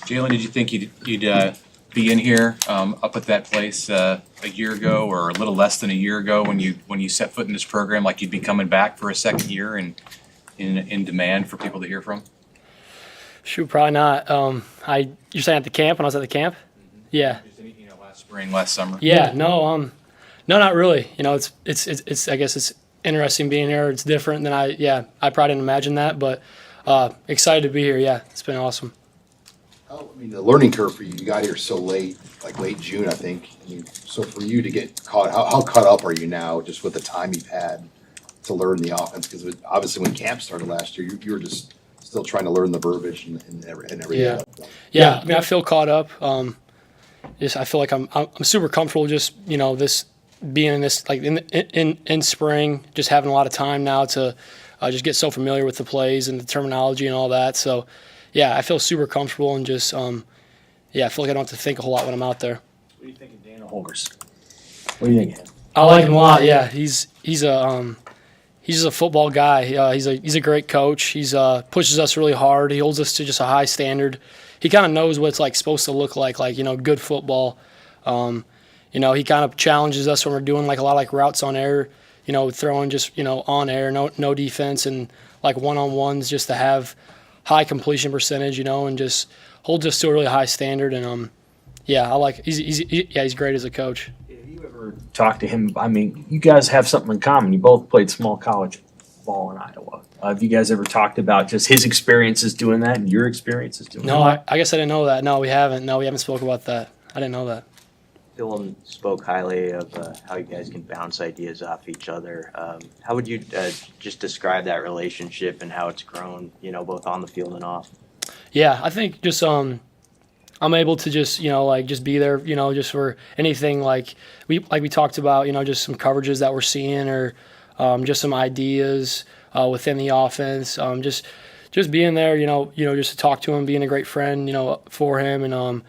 Jalyn, did you think you'd be in here up at that place a year ago or a little less than a year ago when you set foot in this program, like you'd be coming back for a second year and in demand for people to hear from? Shoot, probably not. You're saying at the camp when I was at the camp? Yeah. Just any, last spring, last summer. Yeah. No. No, not really. It's. I guess it's interesting being here. It's different than I probably didn't imagine that, but excited to be here. Yeah, it's been awesome. The learning curve for you, you got here so late, like late June, I think. So for you to get caught, how caught up are you now just with the time you've had to learn the offense? Because obviously when camp started last year, you were just still trying to learn the verbiage and everything. Yeah. I feel caught up. I feel like I'm super comfortable just, this being in this, like in spring, just having a lot of time now to just get so familiar with the plays and the terminology and all that. So, yeah, I feel super comfortable and just, I feel like I don't have to think a whole lot when I'm out there. What do you think of Dana Holgers? What do you think of him? I like him a lot. Yeah, he's just a football guy. He's a great coach. He's pushes us really hard. He holds us to just a high standard. He kind of knows what it's like supposed to look like good football. He kind of challenges us when we're doing like a lot of like routes on air. Throwing just on air, no defense, and like one-on-ones just to have high completion percentage, and just holds us to a really high standard. And I like he's great as a coach. Have you ever talked to him? I mean, you guys have something in common. You both played small college ball in Iowa. Have you guys ever talked about just his experiences doing that and your experiences doing that? No, I guess I didn't know that. No, we haven't. No, we haven't spoke about that. I didn't know that. Dylan spoke highly of how you guys can bounce ideas off each other. How would you just describe that relationship and how it's grown, both on the field and off? Yeah, I think just I'm able to just just be there, just for anything like we talked about, just some coverages that we're seeing or just some ideas within the offense. Just being there, just to talk to him, being a great friend, for him, and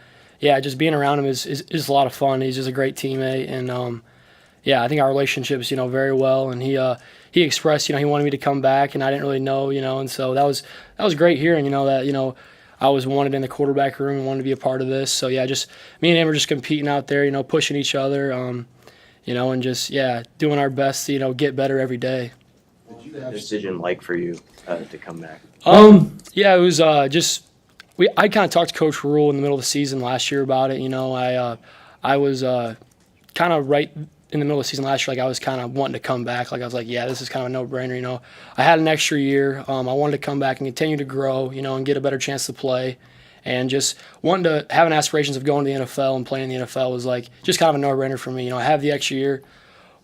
just being around him is a lot of fun. He's just a great teammate, and I think our relationship is very well. And he expressed he wanted me to come back, and I didn't really know, and so that was great hearing that I was wanted in the quarterback room and wanted to be a part of this. So just me and him were just competing out there, pushing each other, and just doing our best to get better every day. What was that decision like for you to come back? It was I kind of talked to Coach Rule in the middle of the season last year about it. I was kind of right in the middle of the season last year. Like I was kind of wanting to come back. Like I was like, this is kind of a no-brainer. I had an extra year. I wanted to come back and continue to grow. And get a better chance to play. And just wanting to have an aspirations of going to the NFL and playing in the NFL was like just kind of a no-brainer for me. I have the extra year.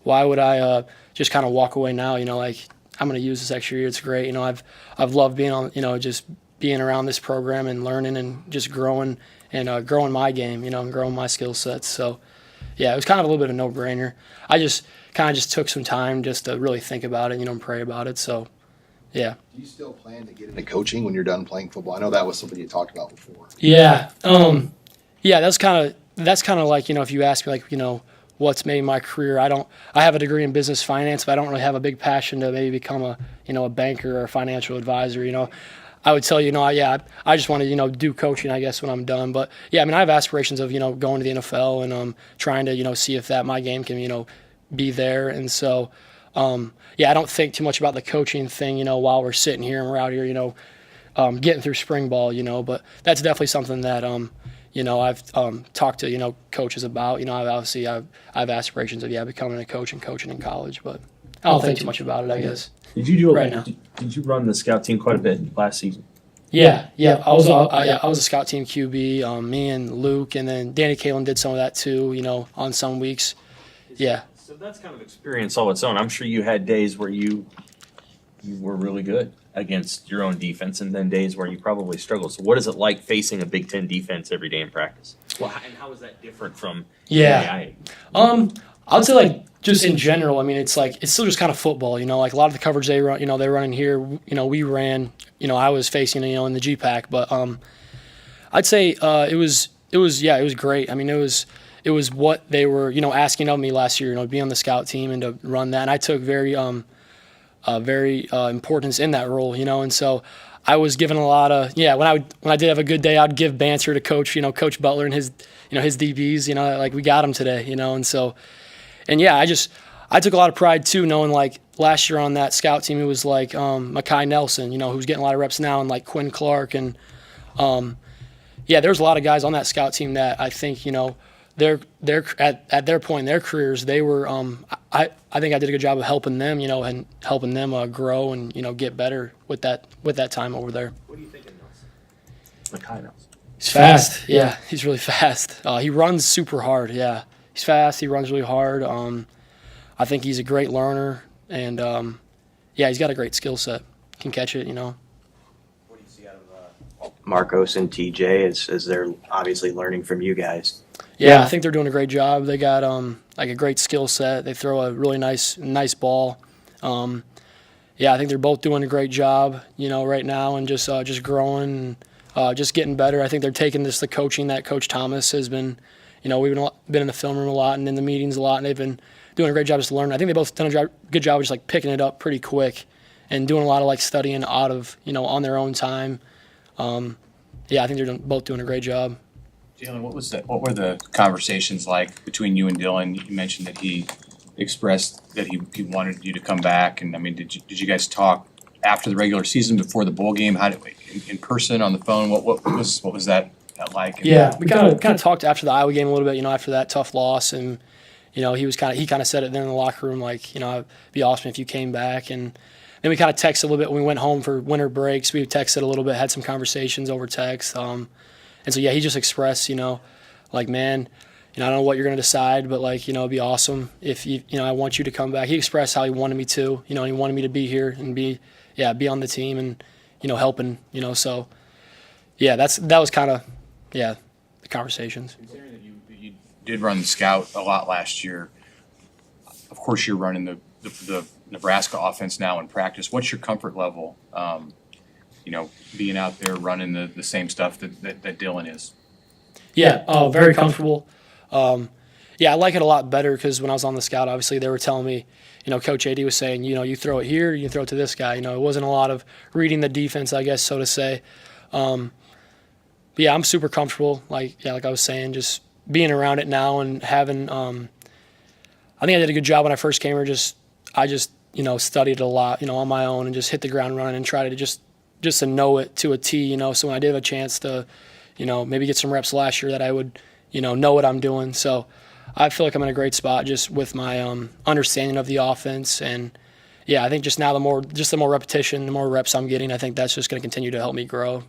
Why would I just kind of walk away now? Like I'm going to use this extra year. It's great. I've loved being on. Just being around this program and learning and just growing and growing my game, and growing my skill sets. So, it was kind of a little bit of a no-brainer. I just kind of took some time just to really think about it, and pray about it. So, yeah. Do you still plan to get into coaching when you're done playing football? I know that was something you talked about before. Yeah. That's kind of like, if you ask me, like, what's maybe my career, I have a degree in business finance, but I don't really have a big passion to maybe become a banker or a financial advisor, I would tell you, I just want to, do coaching, I guess, when I'm done. But, I have aspirations of, going to the NFL and trying to, see if my game can, be there. And so, I don't think too much about the coaching thing, while we're sitting here and we're out here, getting through spring ball, But that's definitely something that, I've talked to, coaches about. I have aspirations of, becoming a coach and coaching in college. But I don't think too much about it, I guess. Did you do right now? Did you run the scout team quite a bit last season? Yeah. I was a scout team QB. Me and Luke, and then Danny Kalen did some of that too. On some weeks. Yeah. So that's kind of experience all its own. I'm sure you had days where you were really good against your own defense, and then days where you probably struggled. So what is it like facing a Big Ten defense every day in practice? Well, and how is that different from? I would say just in general, it's still just kind of football, like a lot of the coverage they run, they run in here, we ran, I was facing, in the GPAC, but I'd say it was great. It was what they were, asking of me last year, to be on the scout team and to run that, and I took very importance in that role, and so I was given a lot of when I did have a good day, I'd give banter to Coach Coach Butler and his his DBs, like we got him today, and so I took a lot of pride too, knowing like last year on that scout team it was like Mekhi Nelson, who's getting a lot of reps now, and like Quinn Clark, and there's a lot of guys on that scout team that I think they're at their point in their careers, they were I think I did a good job of helping them, and helping them grow and get better with that time over there. What do you think of Nelson? Mekhi Nelson. He's fast. Yeah, he's really fast. He runs super hard. Yeah, he's fast. He runs really hard. I think he's a great learner, and he's got a great skill set. Can catch it. What do you see out of Marcos and TJ as they're obviously learning from you guys? Yeah, I think they're doing a great job. They got like a great skill set. They throw a really nice ball. I think they're both doing a great job, right now, and just growing, just getting better. I think they're taking the coaching that Coach Thomas has been, we've been in the film room a lot and in the meetings a lot, and they've been doing a great job just learning. I think they both done a good job of just like picking it up pretty quick and doing a lot of like studying out of, on their own time. I think they're both doing a great job. Jalyn, what were the conversations like between you and Dylan? You mentioned that he expressed that he wanted you to come back, and I mean, did you guys talk after the regular season, before the bowl game? How did in person, on the phone? What was that like? Yeah, we kind of talked after the Iowa game a little bit. After that tough loss, and he kind of said it then in the locker room, like it'd be awesome if you came back. And then we kind of texted a little bit when we went home for winter breaks. We texted a little bit, had some conversations over text. And so he just expressed, like, man, I don't know what you're going to decide, but like, it'd be awesome if I want you to come back. He expressed how he wanted me to, and he wanted me to be here and be on the team and, helping, so that was kind of, the conversations. Considering that you did run the scout a lot last year, of course you're running the Nebraska offense now in practice. What's your comfort level? Being out there running the same stuff that Dylan is. Yeah, very comfortable. I like it a lot better because when I was on the scout, obviously they were telling me, Coach AD was saying, you throw it here, you can throw it to this guy. It wasn't a lot of reading the defense, I guess, so to say. I'm super comfortable. Like I was saying, just being around it now and having. I think I did a good job when I first came here. I just studied a lot, on my own and just hit the ground running and try to just to know it to a T, so when I did have a chance to, maybe get some reps last year that I would, know what I'm doing. So I feel like I'm in a great spot just with my understanding of the offense. And, I think just now the more repetition, the more reps I'm getting, I think that's just going to continue to help me grow.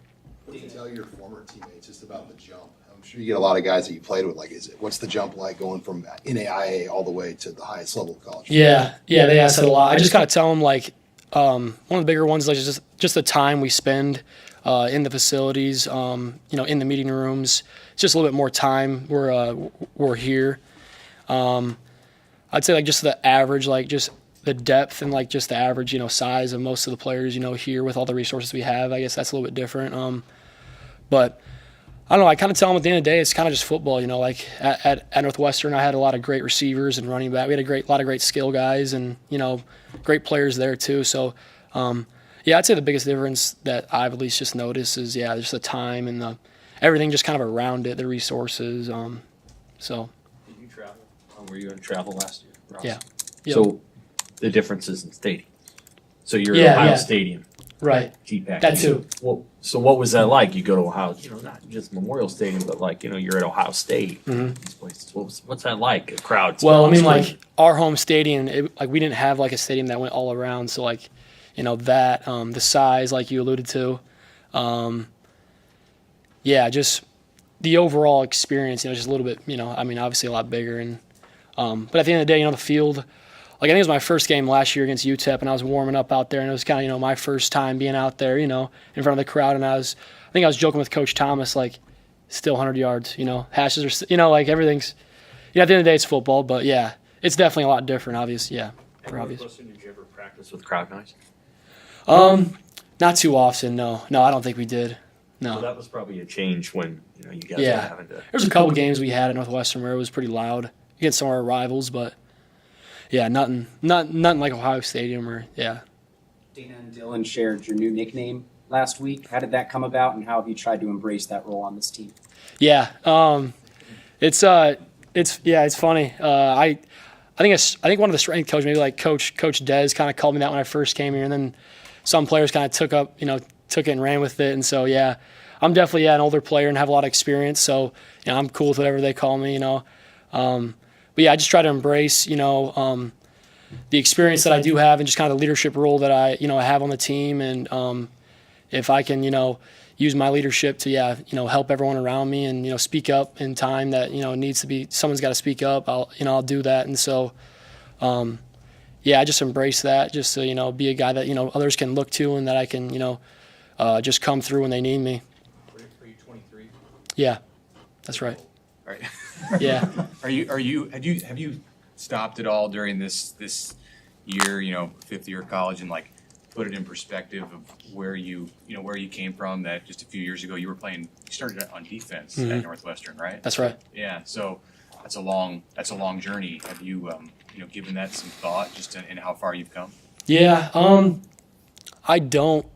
What do you tell your former teammates just about the jump? I'm sure you get a lot of guys that you played with. Like, what's the jump like going from NAIA all the way to the highest level of college? Yeah, they ask it a lot. I just got to tell them, like, one of the bigger ones is just the time we spend in the facilities, in the meeting rooms. It's just a little bit more time we're here. I'd say like just the average, like just the depth and like just the average, size of most of the players, here with all the resources we have. I guess that's a little bit different. But I don't know. I kind of tell them at the end of the day, it's kind of just football. Like at Northwestern, I had a lot of great receivers and running back. We had a lot of great skill guys and great players there too. So I'd say the biggest difference that I've at least just noticed is just the time and everything just kind of around it, the resources. So. Did you travel? Were you in travel last year, Ross? Yeah. Yep. So the differences in stadium. So you're at Ohio Stadium. Right. GPAC. That too. Well, so what was that like? You go to Ohio, not just Memorial Stadium, but like, you're at Ohio State. Mm-hmm. These places. What's that like? A crowd? Well, I mean, like our home stadium, we didn't have like a stadium that went all around. So like, that the size, like you alluded to, just the overall experience, just a little bit, obviously a lot bigger. And but at the end of the day, the field. Like I think it was my first game last year against UTEP, and I was warming up out there, and it was kind of my first time being out there, in front of the crowd. And I think I was joking with Coach Thomas, like, still 100 yards, hashes are, like everything's, at the end of the day it's football, but it's definitely a lot different, obviously, for obvious. Did you ever practice with crowd noise? Not too often, no, I don't think we did. No. So that was probably a change when you guys were having to. There was a couple games we had at Northwestern where it was pretty loud against some of our rivals, but. Nothing like Ohio Stadium or Dana and Dylan shared your new nickname last week. How did that come about, and how have you tried to embrace that role on this team? Yeah, it's funny. I think one of the strength coaches, maybe like Coach Dez, kind of called me that when I first came here, and then some players kind of took it and ran with it, and so yeah, I'm definitely an older player and have a lot of experience, so I'm cool with whatever they call me, but yeah, I just try to embrace the experience that I do have and just kind of the leadership role that I have on the team, and if I can use my leadership to help everyone around me and speak up in time that needs to be, someone's got to speak up, I'll do that. And so I just embrace that, just to be a guy that others can look to and that I can just come through when they need me. Are you 23? Yeah, that's right. All right. Yeah. Have you stopped at all during this year, fifth year of college, and like put it in perspective of where you came from? That just a few years ago you started on defense at Northwestern, right? That's right. Yeah. So that's a long journey. Have you given that some thought, just in how far you've come? Yeah. I don't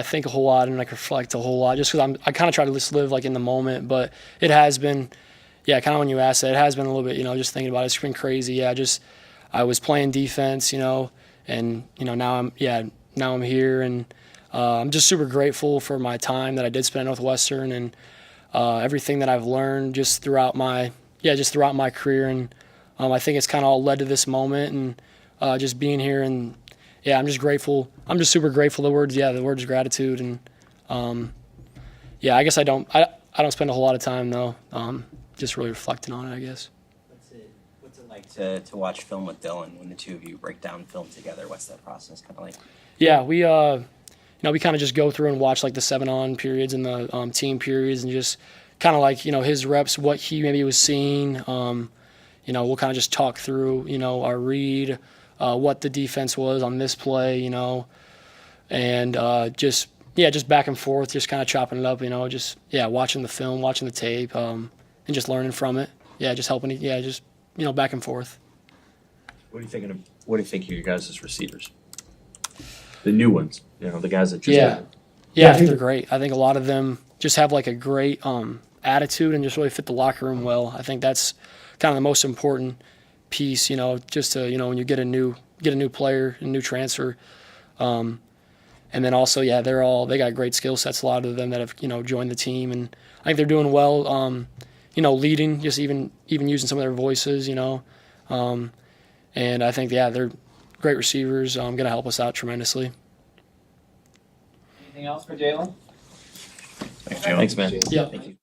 think a whole lot and reflect a whole lot, just because I kind of try to just live in the moment. But it has been, kind of when you asked that, it has been a little bit, just thinking about it. It's been crazy. Yeah, I was playing defense, and now I'm here, and I'm just super grateful for my time that I did spend at Northwestern, and everything that I've learned just throughout my career, and I think it's kind of all led to this moment, and just being here, and I'm just grateful. I'm just super grateful. The words gratitude, and I guess I don't spend a whole lot of time though, just really reflecting on it, I guess. What's it like to watch film with Dylan when the two of you break down film together? What's that process kind of like? Yeah, we we kind of just go through and watch the 7-on periods and the team periods, and just kind of his reps, what he maybe was seeing. We'll kind of just talk through our read, what the defense was on this play, and just back and forth, just kind of chopping it up, just watching the film, watching the tape, and just learning from it. Just helping. Just back and forth. What do you think of your guys' receivers? The new ones, the guys that just I think they're great. I think a lot of them just have a great attitude and just really fit the locker room well. I think that's kind of the most important piece, just to when you get a new player, a new transfer, and then also they got great skill sets. A lot of them that have joined the team, and I think they're doing well. Leading, just even using some of their voices, and I think they're great receivers. Going to help us out tremendously. Anything else for Jalyn? Thanks, Jalen. Thanks, man. Yeah. Thank you.